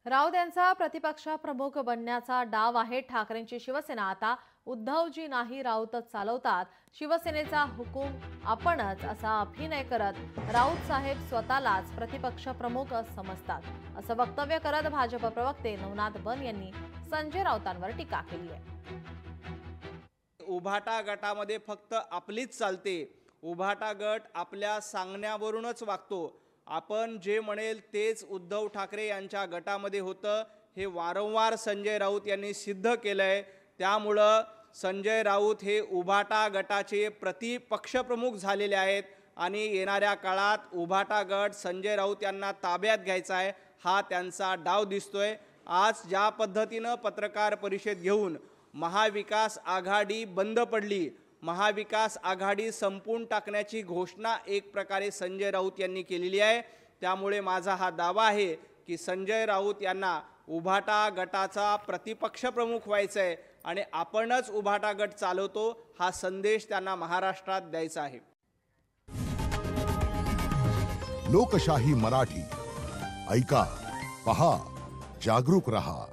राऊत यांचा प्रतिपक्ष प्रमुख बनण्याचा डाव आहे। ठाकरेंची शिवसेना आता उद्धवजी नाही राऊतच चालवतात, शिवसेनेचा हुकूम आपणच असा अभिनय करत राऊत साहेब स्वतःलाच प्रतिपक्ष प्रमुख समजतात, असं वक्तव्य करत भाजप प्रवक्ते नवनाथ बन यांनी संजय राऊतांवर टीका केली आहे। उभाटा गटामध्ये फक्त आपलीच चालते। उभाटा गट आपल्या सांगण्यावरूनच वागतो। आपण जे म्हणेल तेच उद्धव ठाकरे यांच्या गटामध्ये होतं, हे वारंवार संजय राऊत यांनी सिद्ध केलंय। त्यामुळं संजय राऊत हे उभाटा गटाचे प्रतिपक्षप्रमुख झालेले आहेत आणि येणाऱ्या काळात उभाटा गट संजय राऊत यांना ताब्यात घ्यायचा आहे, हा त्यांचा डाव दिसतोय। आज ज्या पद्धतीनं पत्रकार परिषद घेऊन महाविकास आघाडी बंद पडली, महाविकास आघाडी संपून टाकण्याची घोषणा एक प्रकारे संजय राऊत यांनी केलेली आहे। त्यामुळे माझा हा दावा आहे की संजय राऊत यांना उभाटा गटाचा प्रतिपक्ष प्रमुख व्हायचं आहे आणि आपणच उभाटा गट चालवतो हा संदेश त्यांना महाराष्ट्रात द्यायचा आहे। लोकशाही मराठी ऐका, पहा, जागरूक रहा।